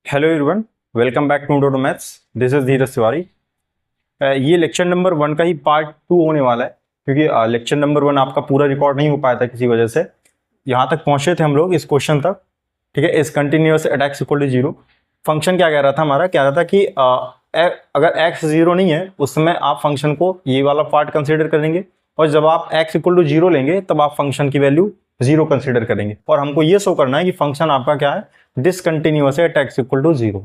Hello everyone, welcome back to Dodo maths. This is Dheeraj Tiwari. ये lecture number 1 का ही part 2 होने वाला है, क्योंकि लेक्चर नंबर 1 आपका पूरा रिकॉर्ड नहीं हो पाया था किसी वजह से। यहाँ तक पहुंचे थे हम लोग इस क्वेश्चन तक, ठीक है। इस continuous at x equal to zero function क्या कह रहा था हमारा, कह रहा था कि अगर एक्स जीरो नहीं है उस समय आप फंक्शन को ये वाला पार्ट कंसिडर करेंगे, और जब आप एक्स इक्वल टू जीरो लेंगे तब आप फंक्शन की वैल्यू जीरो कंसिडर करेंगे। और हमको ये शो करना है कि फंक्शन आपका क्या है, डिसकंटिन्यूअस है at x equal to zero.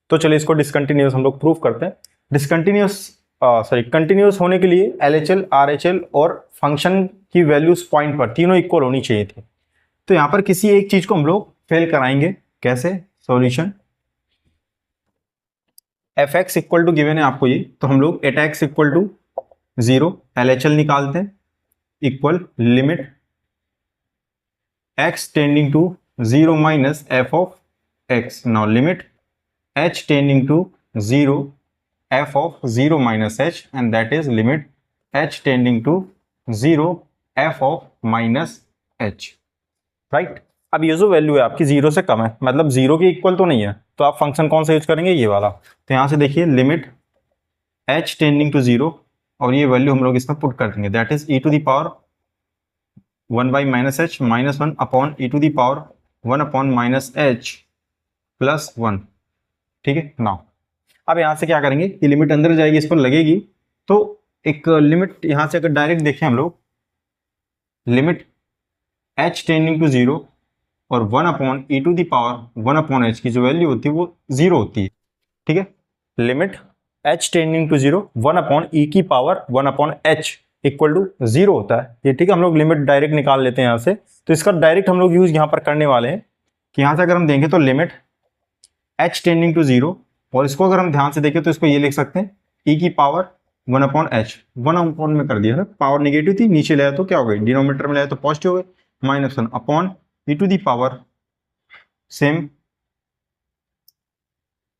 तो चलिए इसको डिसकंटिन्यूअस हम लोग प्रूव करते हैं। डिसकंटिन्यूअस कंटिन्यूअस होने के लिए एलएचएल, आरएचएल और फंक्शन की वैल्यूज पॉइंट पर तीनों इक्वल होनी चाहिए थी। तो यहां पर किसी एक चीज को हम लोग फेल कराएंगे। कैसे? Solution f x equal to given है आपको ये, तो हम लोग at x equal to zero LHL निकालते हैं, equal limit x tending to 0 minus f of x. Now limit h tending to 0 f of 0 minus h, and that is limit h tending to 0 f of minus h. Right? अब ये जो value है आपकी zero से कम है, मतलब zero के equal तो नहीं है, तो आप फंक्शन कौन सा यूज करेंगे? ये वाला। तो यहां से देखिए limit h tending to zero, और ये वैल्यू हम लोग इसमें पुट कर देंगे, that is e to the power 1 by minus h minus 1 upon e to the power 1 upon minus h plus 1। ठीक है। नाउ अब यहां से क्या करेंगे, ये लिमिट अंदर जाएगी, इस पर लगेगी, तो एक लिमिट यहां से अगर डायरेक्ट देखें हम लोग, limit h tending to zero और 1 upon e to the power 1 upon h की जो वैल्यू होती है वो जीरो होती है। ठीक है। Limit h tending to zero 1 upon e की power 1 upon h equal to zero होता है ये। ठीक है। हम लोग लिमिट डायरेक्ट निकाल लेते हैं यहाँ से, तो इसका डायरेक्ट हम लोग यूज यहाँ पर करने वाले हैं कि यहाँ से अगर हम देखें तो limit h tending to zero, और इसको अगर हम ध्यान से देखें तो इसको ये लिख सकते हैं e की पावर 1 अपॉन h। 1 अपॉन में कर दिया ना, पावर नेगेटिव थी, नीचे लाया तो क्या हो गई, डिनोमीटर में लाया तो पॉजिटिव हो गए, minus 1 upon e to the power same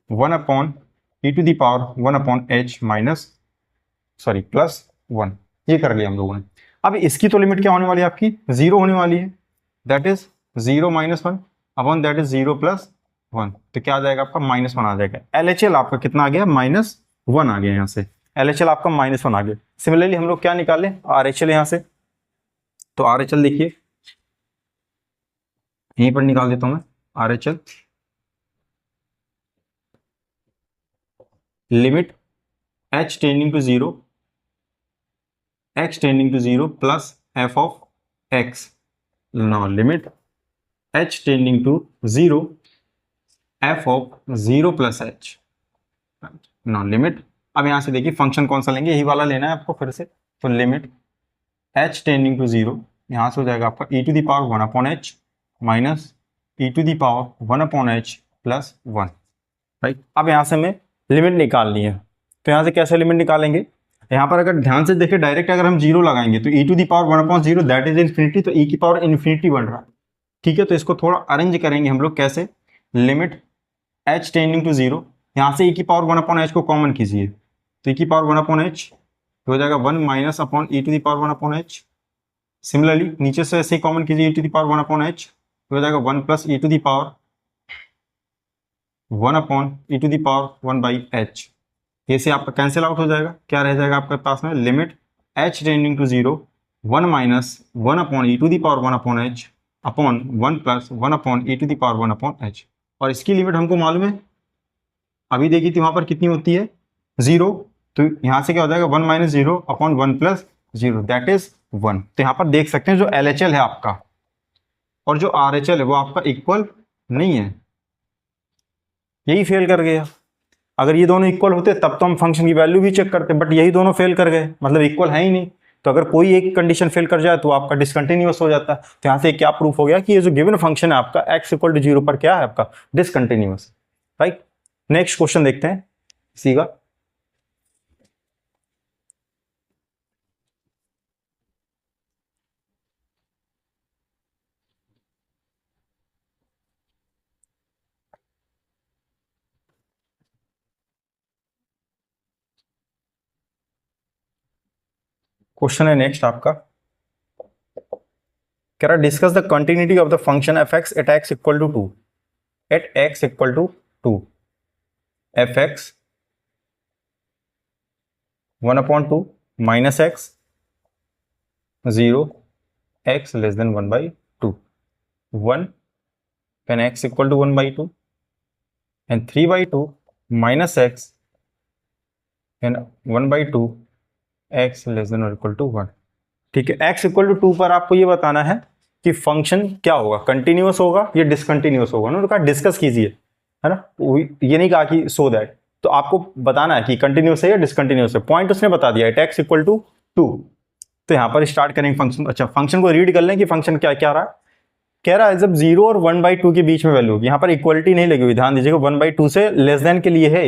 1 upon e to the power 1 upon h minus plus 1। ये कर लिया हम लोगों ने। अब इसकी तो लिमिट क्या होने वाली है आपकी, जीरो होने वाली है, that is zero minus 1 upon that is zero plus 1। तो क्या आ जाएगा आपका, माइनस 1 आ जाएगा। एलएचएल आपका कितना आ गया, माइनस 1 आ गया। यहाँ से एलएचएल आपका माइनस 1 आ गया। सिमिलरली हम लोग क्या निकाले, आरएचएल यहाँ से, तो आरएचएल देखिए यहीं पर निकाल देता हूं मैं। RHL limit h tending to zero, x tending to 0 plus f of x. Now limit h tending to 0 f of 0 plus h. Now limit, अब यहां से देखिए फंक्शन कौन सा लेंगे, यही वाला लेना है आपको फिर से। तो लिमिट h टेंडिंग टू 0, यहां से हो जाएगा आपका e to the power 1 upon h minus e to the power 1 upon h plus 1। Right. अब यहां से हमें लिमिट निकालनी है, तो यहां से कैसे लिमिट निकालेंगे, यहाँ पर अगर ध्यान से देखें डायरेक्ट अगर हम जीरो लगाएंगे तो e to the power 1 upon zero that is infinity, तो e की पावर इन्फिनिटी बन रहा है। ठीक है। तो इसको थोड़ा अरेंज करेंगे हम लोग, कैसे, limit h tending to zero, यहाँ से e की पावर 1 अपॉन h को कॉमन कीजिए, तो e की पावर 1 अपॉन h हो जाएगा 1 minus upon e to the power 1 upon h। Similarly नीचे से ऐसे ही कॉमन कीजिए, e to the power 1 upon h हो जाएगा 1 plus e to the power 1 upon e to the power 1 by h। ये से आपका कैंसिल आउट हो जाएगा, क्या रह जाएगा आपके पास में, limit h tending to zero 1 minus 1 upon e to the power 1 upon h upon 1 plus 1 upon e to the power 1 upon h। और इसकी लिमिट हमको मालूम है, अभी देखी थी वहां पर कितनी होती है, जीरो, तो यहां से क्या हो जाएगा 1 minus zero upon 1 plus zero that is 1। तो यहाँ पर देख सकते हैं जो LHL है आपका और जो RHL है वो आपका इक्वल नहीं है, यही फेल कर गया। अगर ये दोनों इक्वल होते तब तो हम फंक्शन की वैल्यू भी चेक करते, बट यही दोनों फेल कर गए, मतलब इक्वल है ही नहीं। तो अगर कोई एक कंडीशन फेल कर जाए तो आपका डिसकंटिन्यूअस हो जाता है। तो यहाँ से क्या प्रूफ हो गया कि ये जो गिवन फंक्शन है आपका x इक्वल टू जीरो पर क्या है आपका, डिसकंटिन्यूअस। राइट। नेक्स्ट क्वेश्चन देखते हैं इसी का। क्वेश्चन है नेक्स्ट आपका, कह रहा discuss the continuity of the function f x at x equal to 2 at x equal to 2 f x 1/2 minus x 0 x less than 1/2 1 when x equal to 1/2 and 3/2 minus x and 1/2 x less than or equal to 1। ठीक है, x equal to 2 पर आपको ये बताना है कि function क्या होगा, कंटिन्यूअस होगा या डिसकंटिन्यूअस होगा। उन्होंने कहा डिस्कस कीजिए, है ना, ये नहीं कहा कि सो दैट। तो आपको बताना है कि कंटिन्यूअस है या डिसकंटिन्यूअस है। पॉइंट उसने बता दिया है, x इक्वल टू 2। तो यहाँ पर स्टार्ट करेंगे फंक्शन। अच्छा, फंक्शन को रीड कर लें कि फंक्शन क्या क्या रहा है। कह रहा है जब 0 और 1/2 के बीच में वैल्यू होगी, यहाँ पर इक्वलिटी नहीं लगी हुई, ध्यान दीजिएगा, 1/2 से लेस देन के लिए है।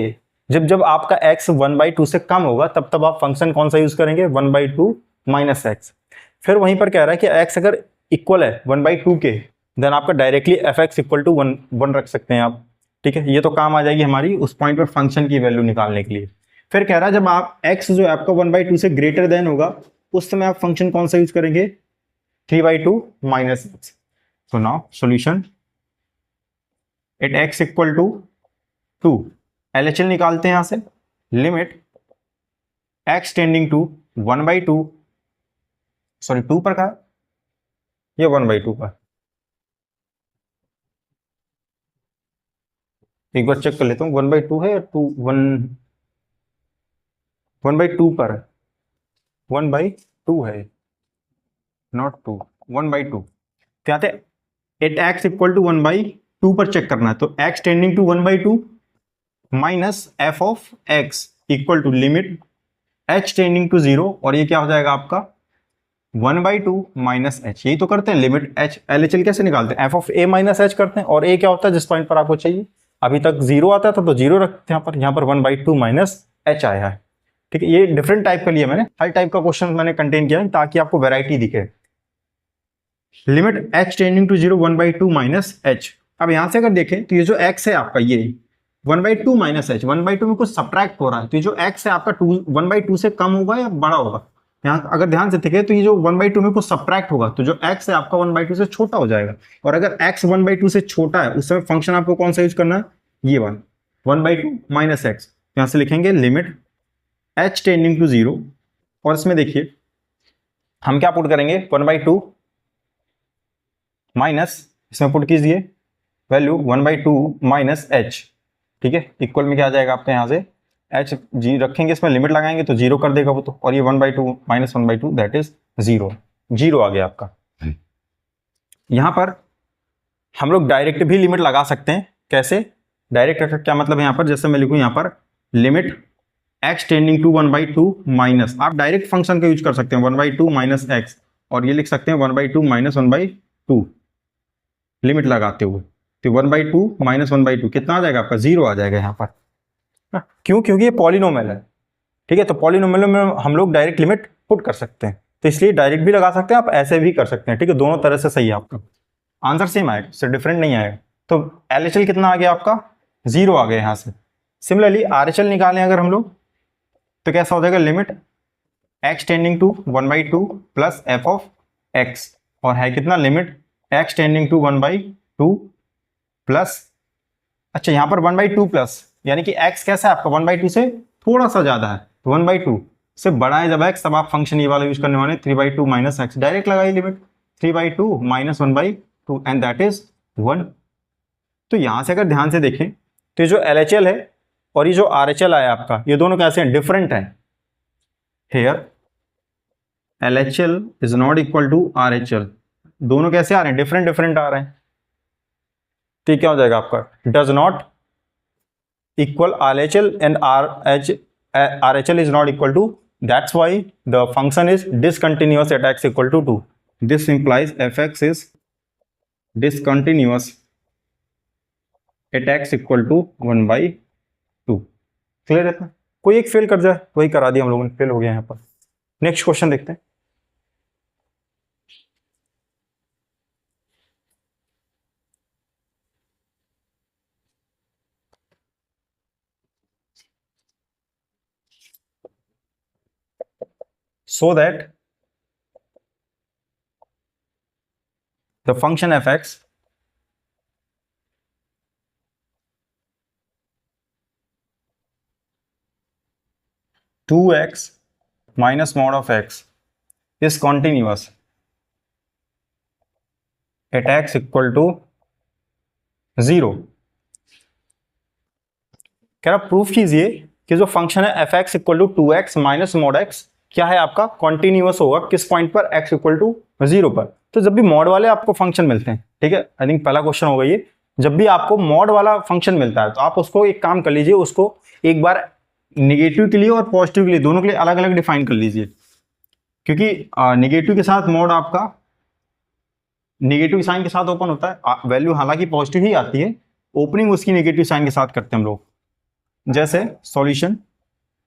जब जब आपका x 1/2 से कम होगा तब तब आप फंक्शन कौन सा यूज करेंगे, 1/2 माइनस एक्स। फिर वहीं पर कह रहा है कि x अगर इक्वल है 1/2 के, देन आपका directly f x equal to 1 रख सकते हैं आप। ठीक है, ये तो काम आ जाएगी हमारी उस पॉइंट पर फंक्शन की वैल्यू निकालने के लिए। फिर कह रहा है जब आप x जो है आपका 1/2 से ग्रेटर देन होगा, उस समय आप फंक्शन कौन सा यूज करेंगे, 3/2 minus x. So now solution at x equal to 2, LHL निकालते हैं यहां से, limit x tending to 1/2, sorry 2 पर का ये 1/2 पर। एक बार चेक कर लेता हूं 1/2 है या 1/2 पर, 1/2 है, नॉट 2, 1/2। क्या थे, एट एक्स इक्वल टू 1/2 पर चेक करना है। तो x tending to 1/2 minus f of x equal to limit h tending to 0, और ये क्या हो जाएगा आपका 1/2 माइनस एच। यही तो करते हैं, लिमिट h, LHL कैसे निकालते हैं, F of a minus H करते हैं। और a क्या होता है जिस पॉइंट पर आपको चाहिए, अभी तक 0 आता था तो 0 रखते हैं यहाँ पर 1/2 माइनस एच आया है। ठीक है, ये डिफरेंट टाइप का लिया मैंने, हर टाइप का क्वेश्चन मैंने कंटेन किया है ताकि आपको वेराइटी दिखे। Limit h tending to 0 1/2 minus H. अब यहां से अगर देखें तो ये जो x है आपका, ये 1/2 माइनस एच, 1/2 में कुछ सब्ट्रैक्ट हो रहा है, तो ये जो x है आपका 1/2 से कम होगा या बड़ा होगा। यहाँ अगर ध्यान से देखें तो ये जो 1/2 में कुछ सब्ट्रैक्ट होगा, तो जो x है आपका 1/2 से छोटा हो जाएगा। और अगर x 1/2 से छोटा है उस समय फंक्शन आपको कौन सा यूज करना है, ये 1/2 माइनस एक्स। यहां से लिखेंगे लिमिट h टेंडिंग टू 0, और इसमें देखिए हम क्या पुट करेंगे, 1/2 माइनस, इसमें पुट कीजिए वैल्यू 1/2 माइनस एच। ठीक है, इक्वल में क्या आ जाएगा आपके यहाँ से एच जी रखेंगे, इसमें लिमिट लगाएंगे तो 0 कर देगा वो तो, और ये 1/2 माइनस 1/2 दैट इज 0, 0 आ गया आपका। यहां पर हम लोग डायरेक्ट भी लिमिट लगा सकते हैं। कैसे डायरेक्ट का क्या मतलब है, यहाँ पर जैसे मैं लिखूं यहाँ पर limit x tending to 1/2 minus, आप डायरेक्ट फंक्शन का यूज कर सकते हैं 1/2 माइनस एक्स, और ये लिख सकते हैं 1/2 माइनस 1/2 लिमिट लगाते हुए। तो 1/2 माइनस 1/2 कितना आ जाएगा आपका, 0 आ जाएगा यहाँ पर। क्यों, क्योंकि ये पॉलिनोमियल है। ठीक है, तो पॉलिनोमियल में हम लोग डायरेक्ट लिमिट पुट कर सकते हैं, तो इसलिए डायरेक्ट भी लगा सकते हैं, आप ऐसे भी कर सकते हैं। ठीक है, दोनों तरह से सही है, आपका आंसर सेम आएगा, इससे डिफरेंट नहीं आएगा। तो LHL कितना आ गया आपका, 0 आ गया यहाँ से। सिमिलरली RHL निकालें अगर हम लोग, तो कैसा हो जाएगा, limit x tending to 1/2 plus f of x, और है कितना, limit x tending to 1/2 plus, अच्छा यहाँ पर 1/2 प्लस, यानी कि x कैसा है आपका 1/2 से थोड़ा सा ज्यादा है, तो 1/2 से बड़ा है जब x, तब आप फंक्शन ये वाला यूज करने वाले 3/2 माइनस एक्स। डायरेक्ट लगाइए limit 3/2 minus 1/2 and that is 1। तो यहां से अगर ध्यान से देखें तो ये जो LHL है और ये जो RHL आया आपका, ये दोनों कैसे हैं, डिफरेंट हैं। Here LHL is not equal to RHL, दोनों कैसे आ रहे हैं, डिफरेंट डिफरेंट आ रहे हैं। तो क्या हो जाएगा आपका, does not equal RHL and RHL is not equal to, that's why the function is discontinuous at x equal to 2. This implies fx is discontinuous at x equal to 1/2. Clear है, कोई एक फेल कर जाए, वही करा दिया हम लोगों ने, फेल हो गया यहाँ पर। नेक्स्ट क्वेश्चन देखते हैं। So that the function fx 2x minus mod of x is continuous at x equal to 0। कह रहा प्रूफ कीजिए कि जो फंक्शन है f x equal to 2x minus mod x क्या है आपका कॉन्टिन्यूअस होगा किस पॉइंट पर x इक्वल टू 0 पर। तो जब भी मॉड वाले आपको फंक्शन मिलते हैं, ठीक है, आई थिंक पहला क्वेश्चन होगा ये, जब भी आपको मॉड वाला फंक्शन मिलता है तो आप उसको एक काम कर लीजिए, उसको एक बार निगेटिव के लिए और पॉजिटिव के लिए दोनों के लिए अलग अलग डिफाइन कर लीजिए, क्योंकि निगेटिव के साथ मॉड आपका निगेटिव साइन के साथ ओपन होता है, वैल्यू हालांकि पॉजिटिव ही आती है, ओपनिंग उसकी निगेटिव साइन के साथ करते हैं हम लोग। जैसे सॉल्यूशन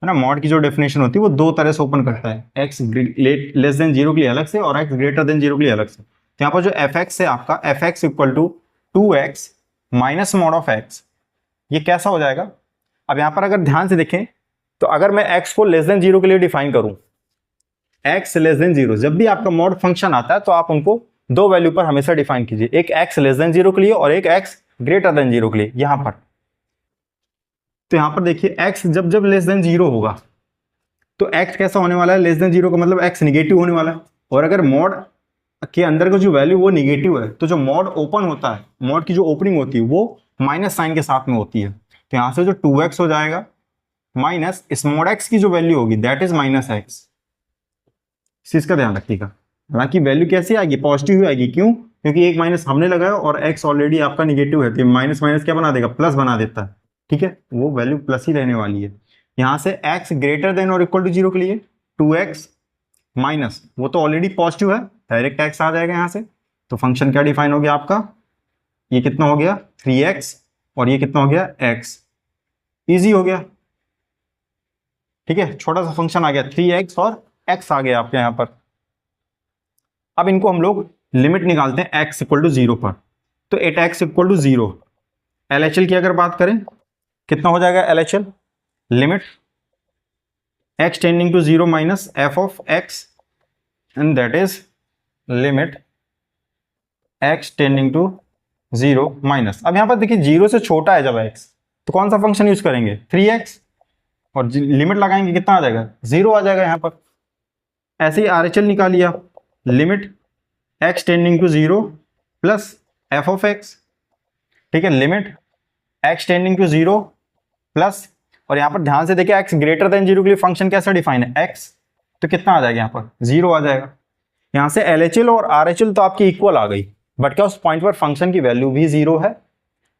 है ना, मॉड की जो डेफिनेशन होती है वो दो तरह से ओपन करता है, एक्स लेस देन 0 के लिए अलग से और एक्स ग्रेटर देन 0 के लिए अलग से। तो यहाँ पर जो एफ एक्स है आपका f x equal to 2x minus mod of x, ये कैसा हो जाएगा। अब यहाँ पर अगर ध्यान से देखें तो अगर मैं x को लेस देन 0 के लिए डिफाइन करूं, x लेस देन 0, जब भी आपका मॉड फंक्शन आता है तो आप उनको दो वैल्यू पर हमेशा डिफाइन कीजिए, एक x लेस देन 0 के लिए और एक x ग्रेटर देन 0 के लिए। यहां पर तो यहां पर देखिए x जब जब लेस देन 0 होगा तो x कैसा होने वाला है, लेस देन 0 का मतलब x निगेटिव होने वाला है, और अगर मॉड के अंदर का जो वैल्यू वो निगेटिव है तो जो मॉड ओपन होता है, मॉड की जो ओपनिंग होती है वो माइनस साइन के साथ में होती है। तो यहां से जो 2x हो जाएगा माइनस इस मॉड x की जो वैल्यू होगी दैट इज माइनस x। इस चीज का ध्यान रखिएगा, हालांकि वैल्यू कैसी आएगी, पॉजिटिव ही आएगी। क्यों? क्योंकि एक माइनस हमने लगाया और x ऑलरेडी आपका निगेटिव है, तो माइनस माइनस क्या बना देगा, प्लस बना देता है, ठीक है, वो वैल्यू प्लस ही रहने वाली है। यहां से x ग्रेटर देन और इक्वल टू 0 के लिए 2x माइनस, वो तो ऑलरेडी पॉजिटिव है, डायरेक्ट x आ जाएगा यहां से। तो फंक्शन क्या डिफाइन हो गया आपका, ये कितना हो गया 3x और ये कितना हो गया x, इजी हो गया, ठीक है, छोटा सा फंक्शन आ गया 3x और x आ गया आपके यहां पर। अब इनको हम लोग लिमिट निकालते हैं x इक्वल टू 0 पर। तो at x equal to 0 LHL की अगर बात करें कितना हो जाएगा LHL, limit x tending to 0 minus f of x and that is limit x tending to 0 minus. अब यहां पर देखिए 0 से छोटा है जब x तो कौन सा फंक्शन यूज करेंगे 3x, और लिमिट लगाएंगे कितना आ जाएगा 0 आ जाएगा यहां पर। ऐसे ही RHL निकालिए, limit x tending to 0 plus f of x, ठीक है, limit x tending to 0 plus, और यहां पर ध्यान से देखिए x ग्रेटर देन 0 के लिए फंक्शन कैसा डिफाइन है x, तो कितना आ जाएगा यहां पर 0 आ जाएगा। यहां से LHL और RHL तो आपकी इक्वल आ गई, बट क्या उस पॉइंट पर फंक्शन की वैल्यू भी 0 है।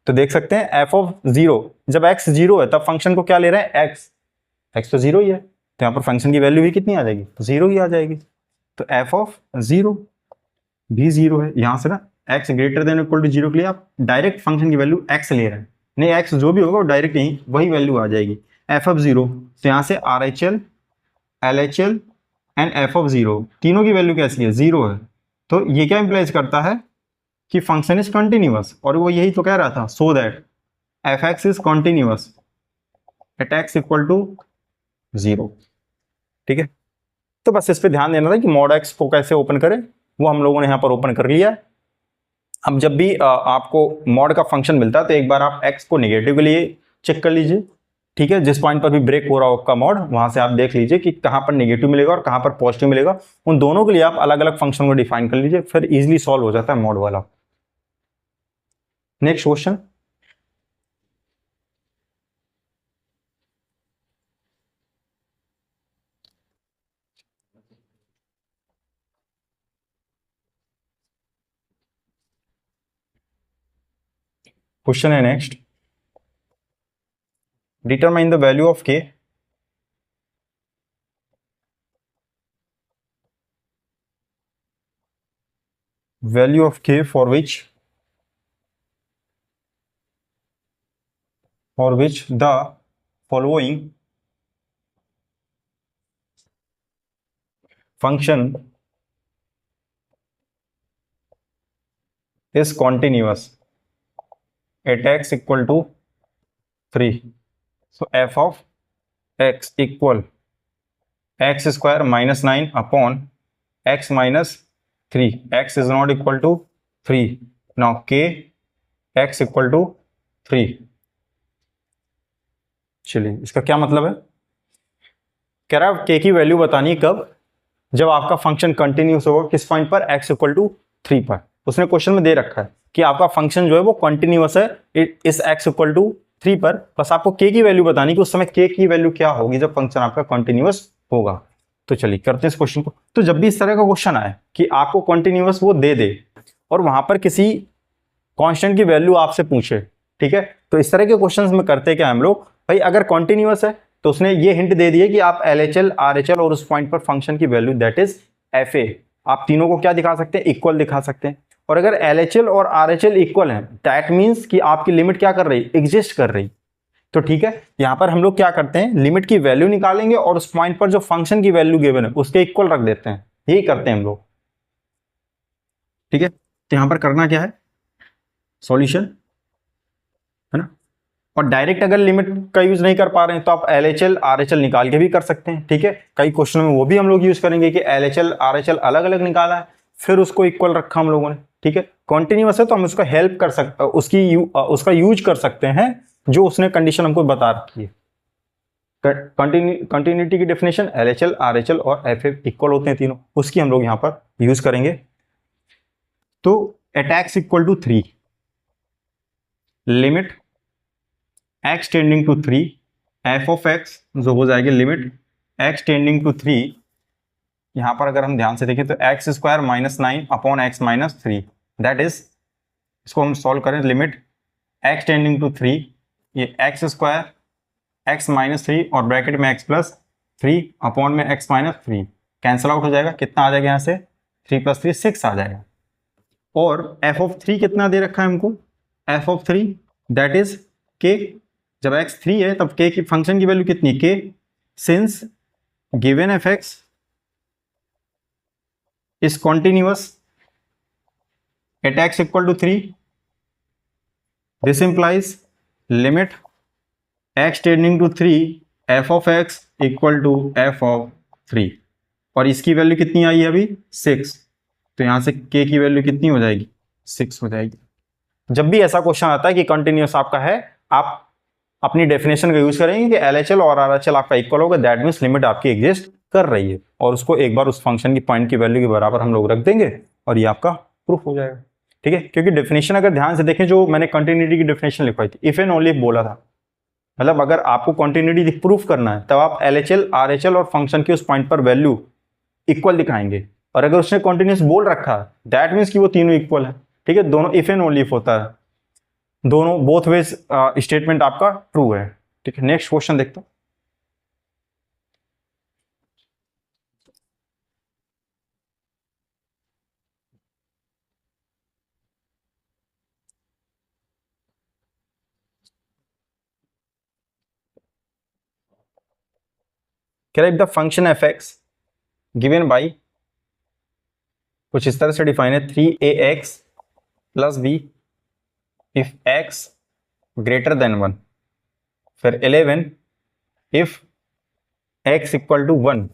तो देख सकते हैं f ऑफ 0, जब x 0 है तब फंक्शन को क्या ले रहे हैं x तो 0 ही है, तो यहां पर फंक्शन की वैल्यू भी कितनी आ जाएगी 0 ही आ जाएगी। तो f ऑफ 0 भी 0 है, यहां से ना x greater than equal to 0 के लिए आप डायरेक्ट फंक्शन की वैल्यू x ले रहे हैं, नहीं x जो भी होगा वो डायरेक्ट यही वही वैल्यू आ जाएगी f ऑफ 0। तो यहां से RHL LHL and f of 0 तीनों की वैल्यू कैसी है 0 है। तो ये क्या इंप्लाइज करता है कि फंक्शन इज कंटिन्यूअस, और वो यही तो कह रहा था, so that f x is continuous at x equal to 0, ठीक है। तो बस इस पे ध्यान देना था कि मॉड एक्स को कैसे ओपन करें, वो हम लोगों ने यहाँ पर ओपन कर लिया। अब जब भी आपको मॉड का फंक्शन मिलता है तो एक बार आप एक्स को नेगेटिव के लिए चेक कर लीजिए, ठीक है, जिस पॉइंट पर भी ब्रेक हो रहा हो आपका मॉड वहां से आप देख लीजिए कि कहां पर नेगेटिव मिलेगा और कहां पर पॉजिटिव मिलेगा, उन दोनों के लिए आप अलग अलग फंक्शन को डिफाइन कर लीजिए, फिर इजिली सॉल्व हो जाता है मॉड वाला। नेक्स्ट क्वेश्चन, क्वेश्चन है next, determine the value of k value of k for which the following function is continuous at x equal to 3। so f of x equal x square minus 9 upon x minus 3, x is not equal to 3, now k x equal to 3। चलिए इसका क्या मतलब है, कह रहा है के की वैल्यू बतानी है कब, जब आपका फंक्शन कंटिन्यूस होगा किस पॉइंट पर, x इक्वल टू 3 पर। उसने क्वेश्चन में दे रखा है कि आपका फंक्शन जो है वो कंटिन्यूस है इस x इक्वल टू 3 पर, बस आपको k की वैल्यू बतानी कि उस समय k की वैल्यू क्या होगी जब फंक्शन आपका कंटिन्यूस होगा। तो चलिए करते हैं इस क्वेश्चन को। तो जब भी इस तरह का क्वेश्चन आए कि आपको कंटिन्यूस वो दे दे और वहां पर किसी कांस्टेंट की वैल्यू आपसे पूछे, ठीक है, तो इस तरह के क्वेश्चंस में करते क्या हम लोग, भाई अगर कंटिन्यूस है तो उसने ये हिंट दे दिया कि आप LHL RHL और उस पॉइंट पर फंक्शन की वैल्यू दैट इज FA, आप तीनों को क्या दिखा सकते हैं, इक्वल दिखा सकते हैं। और अगर LHL और RHL इक्वल है दैट मीन्स कि आपकी लिमिट क्या कर रही, एग्जिस्ट कर रही। तो ठीक है, यहां पर हम लोग क्या करते हैं, लिमिट की वैल्यू निकालेंगे और उस पॉइंट पर जो फंक्शन की वैल्यू गिवन है उसके इक्वल रख देते हैं, यही करते हैं हम लोग, ठीक है। तो यहां पर करना क्या है, सॉल्यूशन, है ना। और डायरेक्ट अगर लिमिट का यूज नहीं कर पा रहे हैं तो आप LHL RHL निकाल के भी कर सकते हैं, ठीक है। कई क्वेश्चन में वो भी हम लोग यूज करेंगे कि LHL RHL अलग अलग निकाला है फिर उसको इक्वल रखा हम लोगों ने, ठीक है। कॉन्टिन्यूअस है तो हम उसका हेल्प कर सकते, उसका यूज कर सकते हैं जो उसने कंडीशन हमको बता रखी है। कंटिन्यूटी की डेफिनेशन LHL RHL और FA इक्वल होते हैं तीनों, उसकी हम लोग यहां पर यूज करेंगे। तो at x equal to 3 limit x tending to 3 f of x जो हो जाएगी लिमिट x टेंडिंग टू 3, यहां पर अगर हम ध्यान से देखें तो x square -9 upon x -3 that is, इसको हम सॉल्व करें, लिमिट x टेंडिंग टू 3, ये x स्क्वायर x -3 और ब्रैकेट में x प्लस 3 अपॉन में x -3 कैंसिल आउट हो जाएगा, कितना आ जाएगा यहाँ से 3 + 3 6 आ जाएगा। और f ऑफ 3 कितना दे रखा है हमको, f of 3 that is k, जब x 3 है तब k की फंक्शन की वैल्यू कितनी k, since given fx is continuous at x equal to 3, this implies limit x tending to 3 f of x equal to f of 3, और इसकी value कितनी आई है अभी 6, तो यहां से k की वैल्यू कितनी हो जाएगी 6 हो जाएगी। जब भी ऐसा क्वेश्चन आता है कि कंटिन्यूअस आपका है, आप अपनी डेफिनेशन का यूज करेंगे कि LHL और RHL आपका इक्वल होगा, दैट मीन्स लिमिट आपकी एग्जिस्ट कर रही है, और उसको एक बार उस फंक्शन की पॉइंट की वैल्यू के बराबर हम लोग रख देंगे और ये आपका प्रूफ हो जाएगा, ठीक है। क्योंकि डेफिनेशन अगर ध्यान से देखें, जो मैंने कंटिन्यूटी की डेफिनेशन लिखवाई थी, इफ एंड ओनली इफ बोला था, मतलब अगर आपको कंटिन्यूटी प्रूफ करना है तब आप LHL RHL और फंक्शन के उस पॉइंट पर वैल्यू इक्वल दिखाएंगे, और अगर उसने कंटिन्यूस बोल रखा है दैट मीन्स कि वो तीनों इक्वल है, ठीक है। दोनों इफ एंड ओनली इफ होता है, दोनों बोथ वेज स्टेटमेंट आपका ट्रू है, ठीक है। नेक्स्ट क्वेश्चन देखते हैं। कह रहा है the function fx given by, कुछ इस तरह से डिफाइन है, 3ax plus b if x greater then 1, फिर 11 इफ x इक्वल टू 1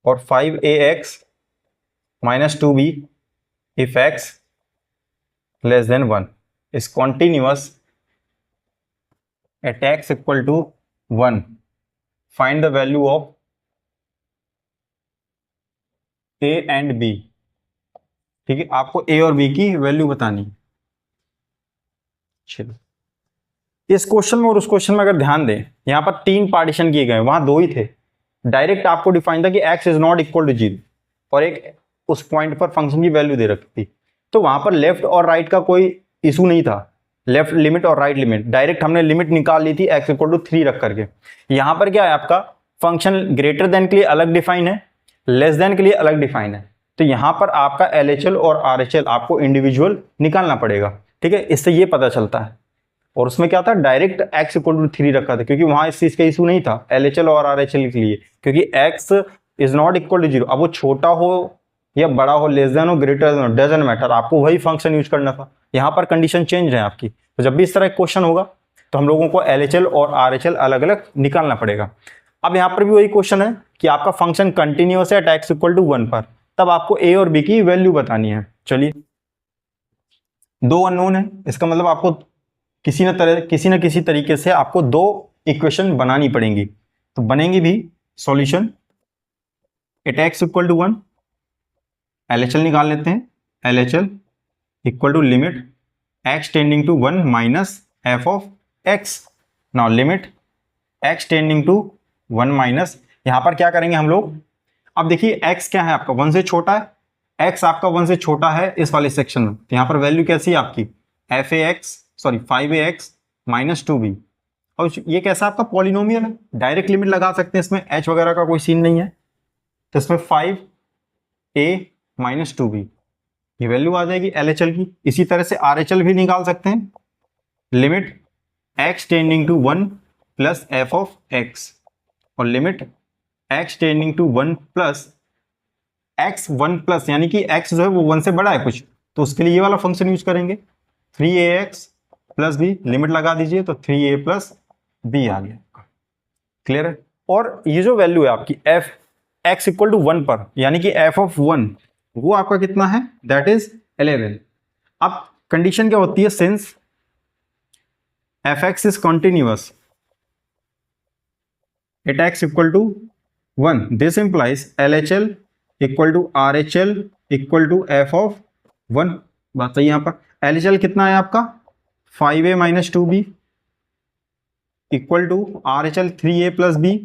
और 5ax minus 2b if x less than 1 is continuous at x equal to 1, find the value of a and b, ठीक है। आपको a और b की value बतानी है। चलो इस क्वेश्चन में और उस क्वेश्चन में अगर ध्यान दें, यहां पर 3 पार्टीशन किए गए, वहां 2 ही थे। डायरेक्ट आपको डिफाइन था कि x is not equal to 0 और एक उस पॉइंट पर फंक्शन की वैल्यू दे रखी थी, तो वहां पर लेफ्ट और राइट का कोई इशू नहीं था, लेफ्ट लिमिट और राइट लिमिट, डायरेक्ट हमने लिमिट निकाल ली थी x इक्वल टू 3 रख करके। यहां पर क्या है, आपका फंक्शन ग्रेटर देन के लिए अलग डिफाइन है, लेस देन के लिए अलग डिफाइन है, तो यहां पर आपका LHL और RHL आपको इंडिविजुअल निकालना पड़ेगा, ठीक है। इससे ये पता चलता है, और उसमें क्या था, डायरेक्ट x इक्वल टू 3 रखा था, क्योंकि वहां इस चीज का इशू नहीं था LHL और RHL के लिए, क्योंकि x is not equal to 0, अब वो छोटा हो या बड़ा हो, लेस देन हो, ग्रेटर देन हो, डजंट मैटर, आपको वही फंक्शन यूज करना था। यहाँ पर कंडीशन चेंज है आपकी, तो जब भी इस तरह क्वेश्चन होगा तो हम लोगों को LHL और RHL अलग अलग निकालना पड़ेगा। अब यहाँ पर भी वही क्वेश्चन है कि आपका फंक्शन कंटिन्यूअस है एट x इक्वल टू 1 पर, तब आपको a और b की वैल्यू बतानी है। चलिए 2 अननोन है, इसका मतलब आपको किसी न किसी तरीके से आपको 2 इक्वेशन बनानी पड़ेंगी, तो बनेंगी भी। Solution at x equal to 1, LHL निकाल लेते हैं, LHL equal to limit x tending to 1 minus f of x। Now limit x tending to 1 minus, यहां पर क्या करेंगे हम लोग, अब देखिए x क्या है आपका 1 से छोटा है, x आपका 1 से छोटा है इस वाले सेक्शन में, तो यहां पर वैल्यू कैसी है आपकी f(x) sorry 5ax minus 2b, और ये कैसा आपका पॉलिनोमियल है, डायरेक्ट लिमिट लगा सकते हैं, इसमें h वगैरह का कोई सीन नहीं है, तो इसमें 5a माइनस 2b ये वैल्यू आ जाएगी LHL की। इसी तरह से RHL भी निकाल सकते हैं, limit x tending to 1 plus f of x, और limit x tending to 1 plus x 1 plus, यानी कि x जो है वो 1 से बड़ा है कुछ, तो उसके लिए ये वाला फंक्शन यूज करेंगे, 3ax प्लस बी, लिमिट लगा दीजिए तो 3a प्लस बी आ गया। क्लियर है। और ये जो वैल्यू है आपकी f x इक्वल टू 1 पर, यानी कि f ऑफ 1 वो आपका कितना है, दैट इज 11। अब कंडीशन क्या होती है, since fx is continuous at x equal to 1, this implies LHL equal to RHL equal to f of 1। बात सही यहां पर LHL कितना है आपका 5a minus 2b equal to RHL 3a plus b,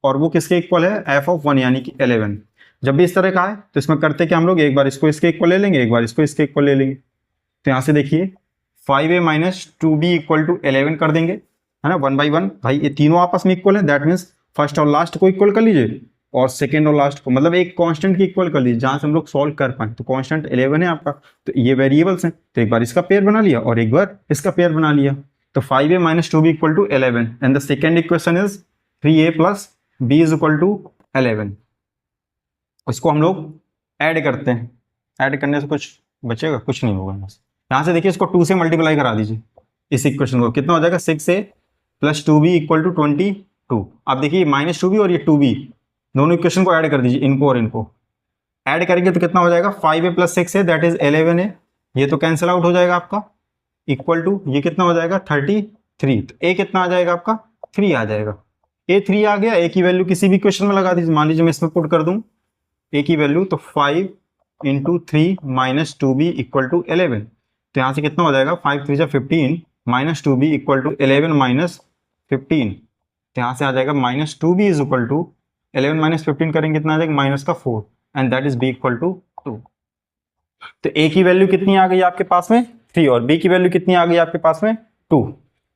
और वो किसके इक्वल है f ऑफ 1 यानी कि 11। जब भी इस तरह का है तो इसमें करते क्या हम लोग, एक बार इसको इसके इक्वल ले लेंगे, एक बार इसको इसके इक्वल ले लेंगे, तो यहां से देखिए 5a minus 2b equal to 11 कर देंगे, है ना, 1 बाई 1, भाई ये तीनों आपस में इक्वल है, दैट मीन्स फर्स्ट और लास्ट को इक्वल कर लीजिए और सेकेंड और लास्ट को, मतलब एक कांस्टेंट की इक्वल कर लीजिए जहां से हम लोग सॉल्व कर पाए, तो कांस्टेंट 11 है आपका, तो ये वेरिएबल्स हैं, तो एक बार इसका पेयर बना लिया और एक बार इसका पेयर बना लिया, तो 5a minus 2b equal to 11 and the second equation is 3a plus b is equal to 11। इसको हम लोग ऐड करते हैं, ऐड करने से कुछ बचेगा, कुछ नहीं होगा बस। यहाँ से देखिए इसको 2 से मल्टीप्लाई करा दीजिए इस इक्वेशन को, कितना हो जाएगा 6a plus 2b equal to 22। अब देखिए माइनस 2b और ये 2b दोनों इक्वेशन को ऐड कर दीजिए, इनको और इनको ऐड करेंगे तो कितना हो जाएगा 5a plus 6a that is 11a, ये तो कैंसिल आउट हो जाएगा आपका, इक्वल टू ये कितना हो जाएगा 33, तो a कितना आ जाएगा आपका 3 आ जाएगा, a 3 आ गया, a की वैल्यू किसी भी इक्वेशन में लगा दीजिए, मान लीजिए मैं इसमें पुट कर दूं a की वैल्यू, तो 5 into 3 minus 2b equal to 11, तो यहाँ से कितना हो जाएगा 5 3 15 minus 2b equal to 11 minus 15, तो यहाँ से आ जाएगा minus 2b is equal to 11 minus 15 करेंगे कितना आ जाएगा माइनस का 4 and that is b equal to 2। तो a की वैल्यू कितनी आ गई आपके पास में 3 और b की वैल्यू कितनी आ गई आपके पास में 2।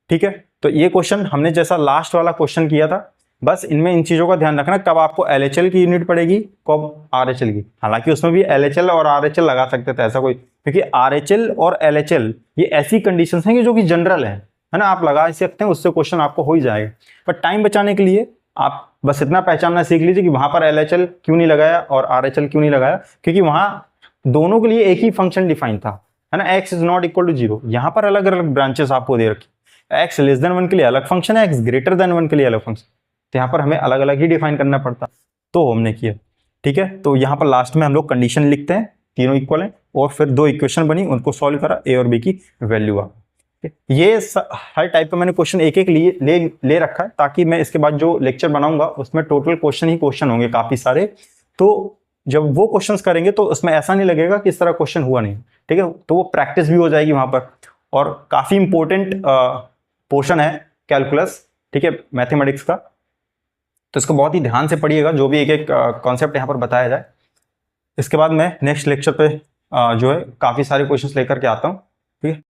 ठीक है, तो ये क्वेश्चन हमने जैसा लास्ट वाला क्वेश्चन किया था, बस इनमें इन चीजों का ध्यान रखना, कब आपको LHL की यूनिट पड़ेगी, कब RHL की। हालांकि उसमें भी LHL और RHL लगा सकते थे, ऐसा कोई, क्योंकि RHL और LHL ये ऐसी कंडीशंस हैं कि जो कि जनरल है ना, आप लगा सकते हैं, उससे क्वेश्चन आपको हो ही जाएगा। पर टाइम बचाने के लिए आप बस इतना पहचानना सीख लीजिए कि वहां पर LHL क्यों नहीं लगाया और RHL क्यों नहीं लगाया, क्योंकि वहां दोनों के लिए एक ही फंक्शन डिफाइन था, है ना, x is not equal to 0। यहाँ पर अलग अलग ब्रांचेस आपको दे रखी, x लेस देन 1 के लिए अलग फंक्शन है, x ग्रेटर देन 1 के लिए अलग फंक्शन, तो यहाँ पर हमें अलग अलग ही डिफाइन करना पड़ता, तो हमने किया। ठीक है, तो यहाँ पर लास्ट में हम लोग कंडीशन लिखते हैं, तीनों इक्वल हैं, और फिर 2 इक्वेशन बनी, उनको सॉल्व करा, a और b की वैल्यू आ। ये हर टाइप का मैंने क्वेश्चन एक एक ले रखा है, ताकि मैं इसके बाद जो लेक्चर बनाऊंगा उसमें टोटल क्वेश्चन ही क्वेश्चन होंगे काफी सारे, तो जब वो क्वेश्चंस करेंगे तो उसमें ऐसा नहीं लगेगा कि इस तरह क्वेश्चन हुआ नहीं। ठीक है, तो वो प्रैक्टिस भी हो जाएगी वहां पर, और काफी इंपॉर्टेंट पोर्शन है कैलकुलस, ठीक है, मैथमेटिक्स का, तो इसको बहुत ही ध्यान से पढ़िएगा, जो भी एक एक कॉन्सेप्ट यहाँ पर बताया जाए। इसके बाद मैं नेक्स्ट लेक्चर पे जो है काफी सारे क्वेश्चंस लेकर के आता हूँ। ठीक है।